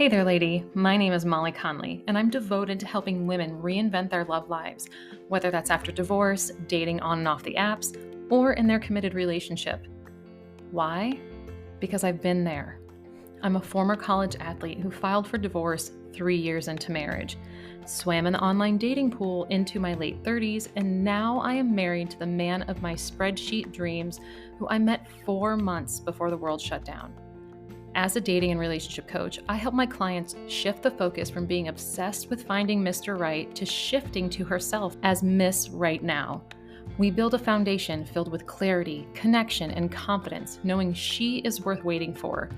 Hey there, lady. My name is Molly Conley, and I'm devoted to helping women reinvent their love lives, whether that's after divorce, dating on and off the apps, or in their committed relationship. Why? Because I've been there. I'm a former college athlete who filed for divorce 3 years into marriage, swam in the online dating pool into my late 30s, and now I am married to the man of my spreadsheet dreams who I met 4 months before the world shut down. As a dating and relationship coach, I help my clients shift the focus from being obsessed with finding Mr. Right to shifting to herself as Miss Right Now. We build a foundation filled with clarity, connection, and confidence, knowing she is worth waiting for.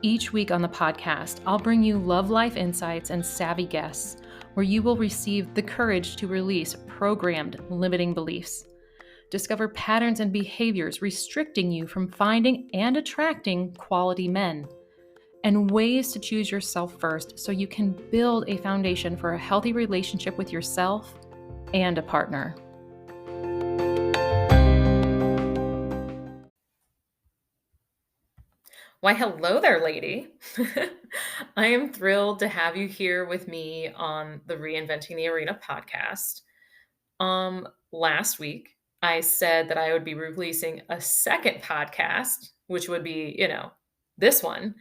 Each week on the podcast, I'll bring you love life insights and savvy guests, where you will receive the courage to release programmed limiting beliefs. Discover patterns and behaviors restricting you from finding and attracting quality men, and ways to choose yourself first so you can build a foundation for a healthy relationship with yourself and a partner. Why, hello there, lady. I am thrilled to have you here with me on the Reinventing the Arena podcast. Last week, I said that I would be releasing a second podcast, which would be, this one,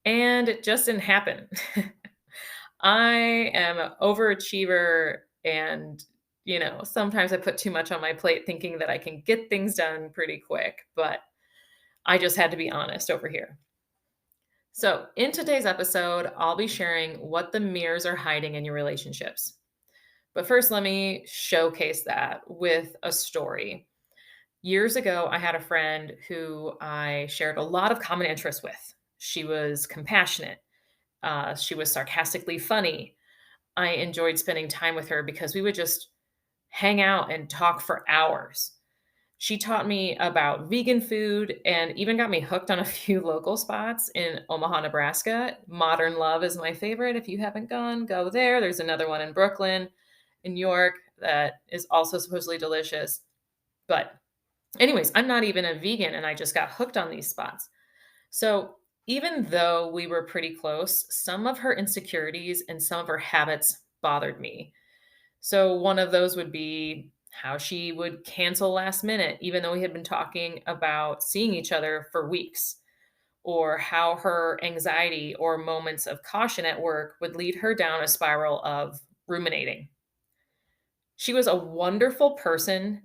and it just didn't happen. I am an overachiever and, sometimes I put too much on my plate thinking that I can get things done pretty quick, but I just had to be honest over here. So, in today's episode, I'll be sharing what the mirrors are hiding in your relationships. But first, let me showcase that with a story. Years ago, I had a friend who I shared a lot of common interests with. She was compassionate. She was sarcastically funny. I enjoyed spending time with her because we would just hang out and talk for hours. She taught me about vegan food and even got me hooked on a few local spots in Omaha, Nebraska. Modern Love is my favorite. If you haven't gone, go there. There's another one in Brooklyn, in New York, that is also supposedly delicious. But anyways, I'm not even a vegan and I just got hooked on these spots. So even though we were pretty close, some of her insecurities and some of her habits bothered me. So one of those would be how she would cancel last minute, even though we had been talking about seeing each other for weeks, or how her anxiety or moments of caution at work would lead her down a spiral of ruminating. She was a wonderful person,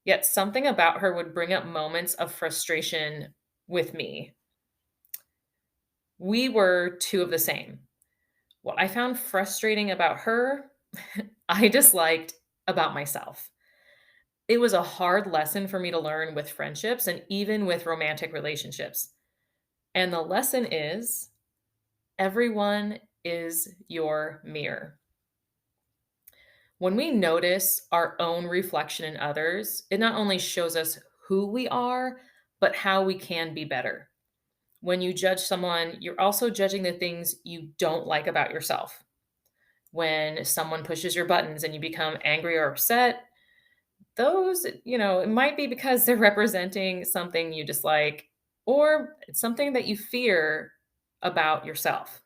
yet something about her would bring up moments of frustration with me. We were two of the same. What I found frustrating about her, I disliked about myself. It was a hard lesson for me to learn with friendships and even with romantic relationships. And the lesson is everyone is your mirror. When we notice our own reflection in others, it not only shows us who we are, but how we can be better. When you judge someone, you're also judging the things you don't like about yourself. When someone pushes your buttons and you become angry or upset, those, it might be because they're representing something you dislike or it's something that you fear about yourself.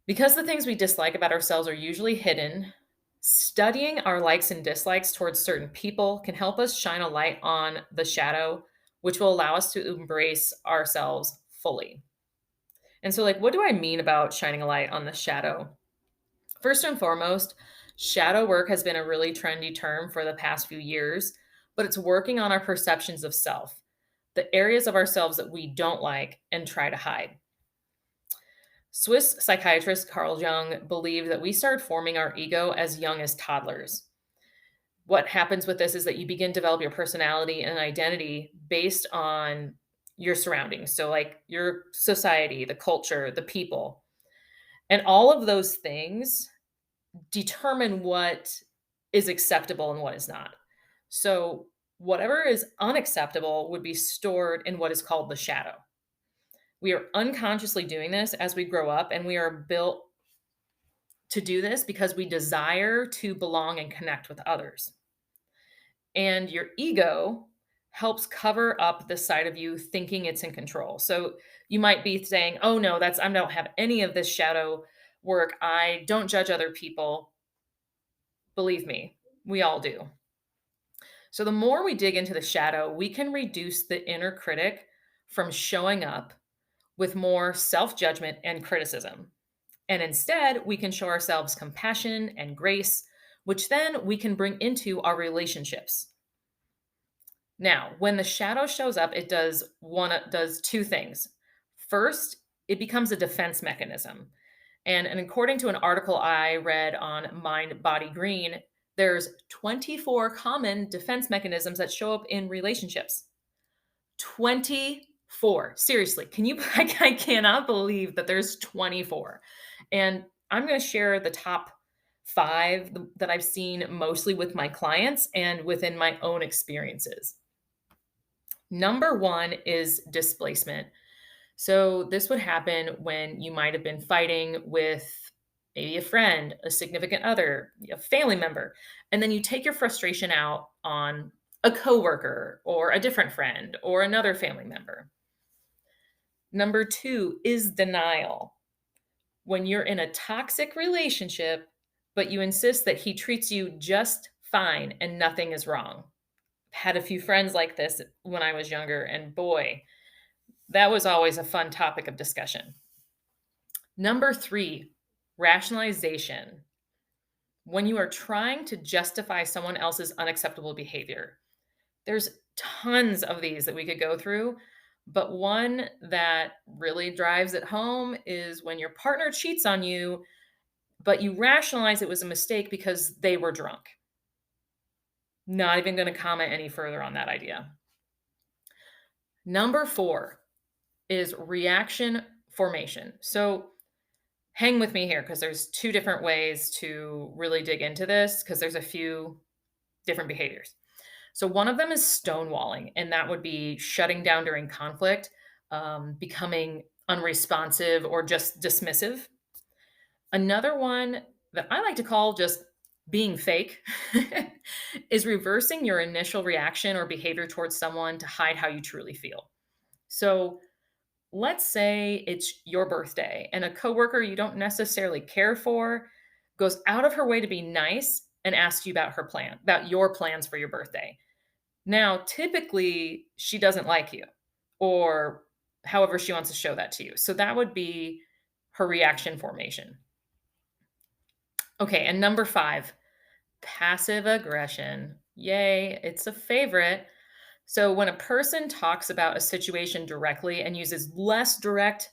Because the things we dislike about ourselves are usually hidden, studying our likes and dislikes towards certain people can help us shine a light on the shadow, which will allow us to embrace ourselves fully. And so, what do I mean about shining a light on the shadow? First and foremost, shadow work has been a really trendy term for the past few years, but it's working on our perceptions of self, the areas of ourselves that we don't like and try to hide. Swiss psychiatrist Carl Jung believed that we start forming our ego as young as toddlers. What happens with this is that you begin to develop your personality and identity based on your surroundings. So, your society, the culture, the people, and all of those things determine what is acceptable and what is not. So, whatever is unacceptable would be stored in what is called the shadow. We are unconsciously doing this as we grow up, and we are built to do this because we desire to belong and connect with others. And your ego helps cover up the side of you thinking it's in control. So you might be saying, "Oh no, that's I don't have any of this shadow work. I don't judge other people." Believe me, we all do. So the more we dig into the shadow, we can reduce the inner critic from showing up with more self-judgment and criticism. And instead, we can show ourselves compassion and grace, which then we can bring into our relationships. Now, when the shadow shows up, it does two things. First, it becomes a defense mechanism. And according to an article I read on Mind Body Green, there's 24 common defense mechanisms that show up in relationships. 24. Seriously, can you I cannot believe that there's 24. And I'm going to share the top 5 that I've seen mostly with my clients and within my own experiences. Number 1 is displacement. So this would happen when you might have been fighting with maybe a friend, a significant other, a family member, and then you take your frustration out on a coworker or a different friend or another family member. Number 2 is denial. When you're in a toxic relationship, but you insist that he treats you just fine and nothing is wrong. Had a few friends like this when I was younger, and boy, that was always a fun topic of discussion. Number 3, rationalization. When you are trying to justify someone else's unacceptable behavior. There's tons of these that we could go through, but one that really drives it home is when your partner cheats on you, but you rationalize it was a mistake because they were drunk. Not even going to comment any further on that idea. Number 4 is reaction formation. So hang with me here because there's 2 different ways to really dig into this because there's a few different behaviors. So one of them is stonewalling, and that would be shutting down during conflict, becoming unresponsive or just dismissive. Another one that I like to call just being fake is reversing your initial reaction or behavior towards someone to hide how you truly feel. So let's say it's your birthday and a coworker you don't necessarily care for goes out of her way to be nice and ask you about your plans for your birthday. Now, typically she doesn't like you or however she wants to show that to you. So that would be her reaction formation. Okay, and number 5, passive aggression. Yay, it's a favorite. So when a person talks about a situation directly and uses less direct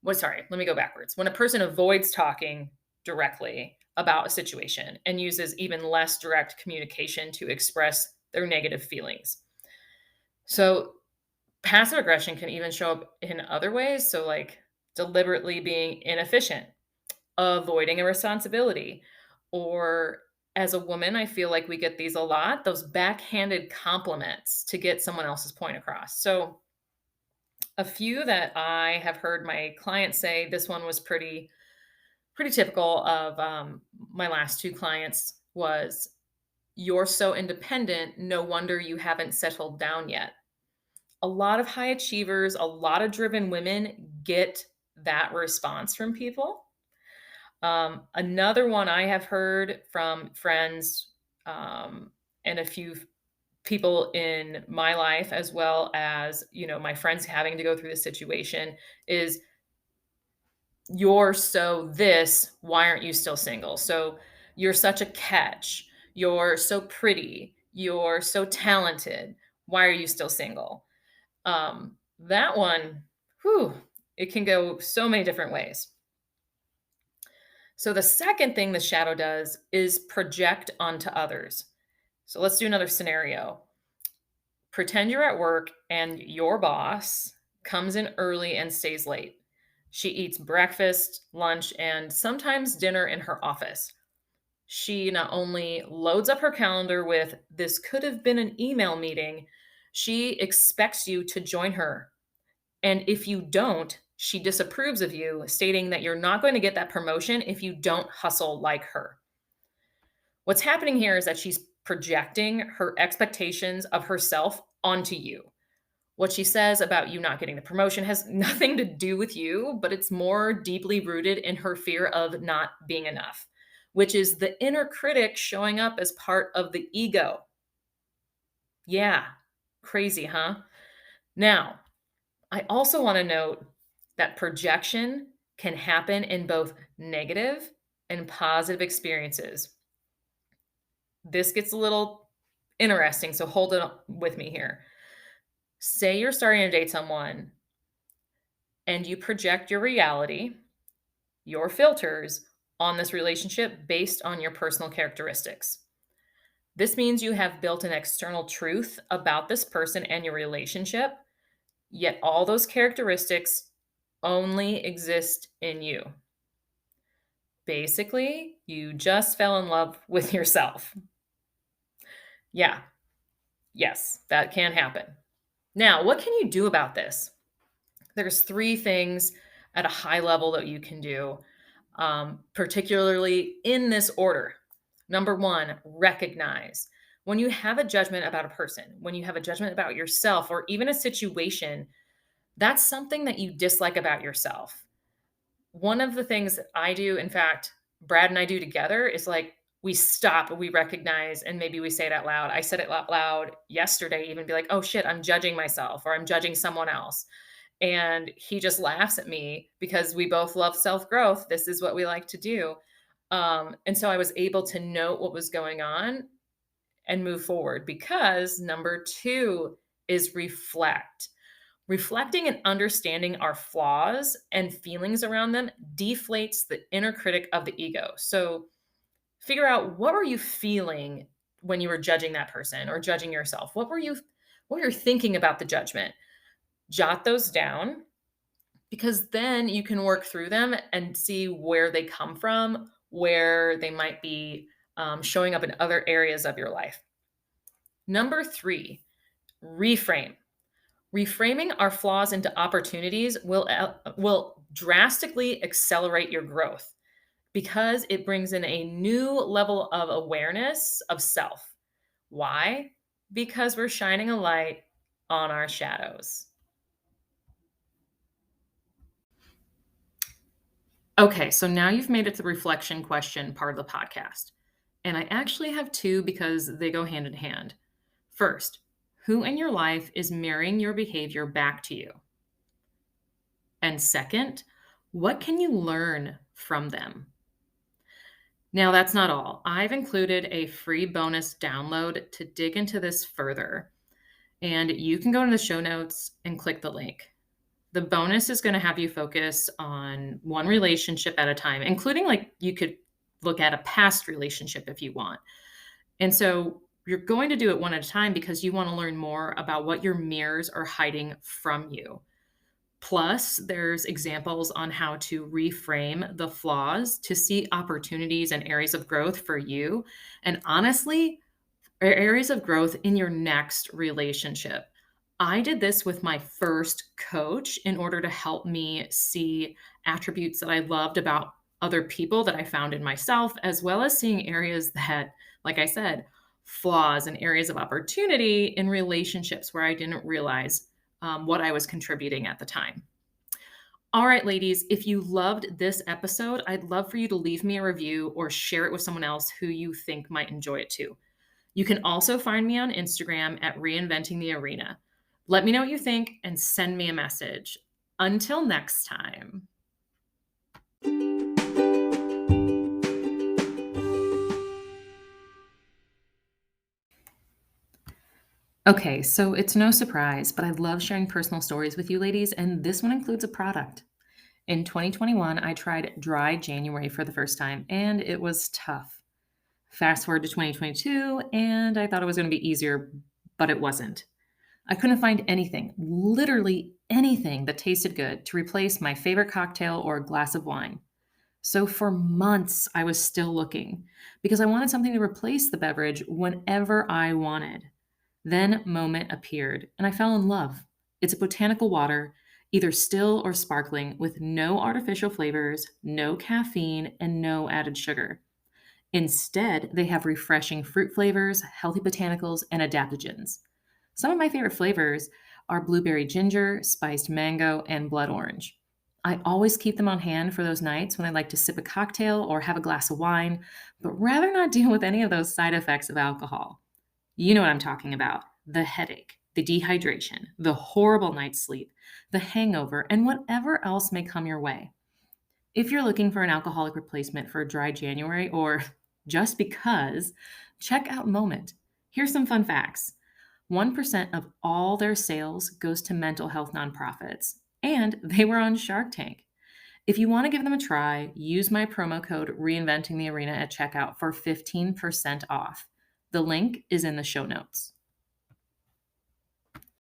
well, sorry, let me go backwards. When a person avoids talking directly about a situation and uses even less direct communication to express their negative feelings. So passive aggression can even show up in other ways. So, like deliberately being inefficient, avoiding a responsibility, or as a woman, I feel like we get these a lot, those backhanded compliments to get someone else's point across. So, a few that I have heard my clients say, this one was pretty typical of my last 2 clients was, "You're so independent, no wonder you haven't settled down yet." A lot of high achievers, a lot of driven women get that response from people. Another one I have heard from friends, and a few people in my life, as well as, my friends having to go through this situation is, "You're so this, why aren't you still single?" So, "You're such a catch. You're so pretty. You're so talented. Why are you still single?" That one, whew, it can go so many different ways. So the second thing the shadow does is project onto others. So let's do another scenario. Pretend you're at work and your boss comes in early and stays late. She eats breakfast, lunch, and sometimes dinner in her office. She not only loads up her calendar with "this could have been an email meeting," she expects you to join her. And if you don't, she disapproves of you, stating that you're not going to get that promotion if you don't hustle like her. What's happening here is that she's projecting her expectations of herself onto you. What she says about you not getting the promotion has nothing to do with you, but it's more deeply rooted in her fear of not being enough, which is the inner critic showing up as part of the ego. Yeah, crazy, huh? Now, I also want to note that projection can happen in both negative and positive experiences. This gets a little interesting, so hold it with me here. Say you're starting to date someone and you project your reality, your filters on this relationship based on your personal characteristics. This means you have built an external truth about this person and your relationship, yet all those characteristics only exist in you. Basically, you just fell in love with yourself. Yeah, yes, that can happen. Now, what can you do about this? There's three things at a high level that you can do, particularly in this order. Number one, recognize. When you have a judgment about a person, when you have a judgment about yourself or even a situation, that's something that you dislike about yourself. One of the things that I do, in fact, Brad and I do together is like we stop and we recognize and maybe we say it out loud. I said it out loud yesterday, even be like, oh shit, I'm judging myself or I'm judging someone else. And he just laughs at me because we both love self growth. This is what we like to do. And so I was able to note what was going on and move forward because number two is reflect. Reflecting and understanding our flaws and feelings around them deflates the inner critic of the ego. So figure out what were you feeling when you were judging that person or judging yourself? What were you thinking about the judgment? Jot those down because then you can work through them and see where they come from, where they might be showing up in other areas of your life. Number three, reframe. Reframing our flaws into opportunities will drastically accelerate your growth because it brings in a new level of awareness of self. Why? Because we're shining a light on our shadows. Okay, so now you've made it to the reflection question part of the podcast. And I actually have two because they go hand in hand. First, who in your life is mirroring your behavior back to you? And second, what can you learn from them? Now, that's not all. I've included a free bonus download to dig into this further. And you can go to the show notes and click the link. The bonus is going to have you focus on one relationship at a time, including like you could look at a past relationship if you want. And so you're going to do it one at a time because you want to learn more about what your mirrors are hiding from you. Plus, there's examples on how to reframe the flaws to see opportunities and areas of growth for you. And honestly, areas of growth in your next relationship. I did this with my first coach in order to help me see attributes that I loved about other people that I found in myself, as well as seeing areas that, like I said, flaws and areas of opportunity in relationships where I didn't realize what I was contributing at the time. All right, ladies, if you loved this episode, I'd love for you to leave me a review or share it with someone else who you think might enjoy it too. You can also find me on Instagram at Reinventing the Arena. Let me know what you think and send me a message. Until next time. Okay, so it's no surprise, but I love sharing personal stories with you ladies, and this one includes a product. In 2021, I tried dry January for the first time, and it was tough. Fast forward to 2022, and I thought it was going to be easier, but it wasn't. I couldn't find anything, literally anything that tasted good to replace my favorite cocktail or glass of wine. So for months, I was still looking because I wanted something to replace the beverage whenever I wanted. Then Moment appeared, and I fell in love. It's a botanical water, either still or sparkling, with no artificial flavors, no caffeine, and no added sugar. Instead, they have refreshing fruit flavors, healthy botanicals, and adaptogens. Some of my favorite flavors are blueberry ginger, spiced mango, and blood orange. I always keep them on hand for those nights when I like to sip a cocktail or have a glass of wine, but rather not deal with any of those side effects of alcohol. You know what I'm talking about: the headache, the dehydration, the horrible night's sleep, the hangover, and whatever else may come your way. If you're looking for an alcoholic replacement for a dry January or just because, check out Moment. Here's some fun facts: 1% of all their sales goes to mental health nonprofits, and they were on Shark Tank. If you want to give them a try, use my promo code Reinventing the Arena at checkout for 15% off. The link is in the show notes.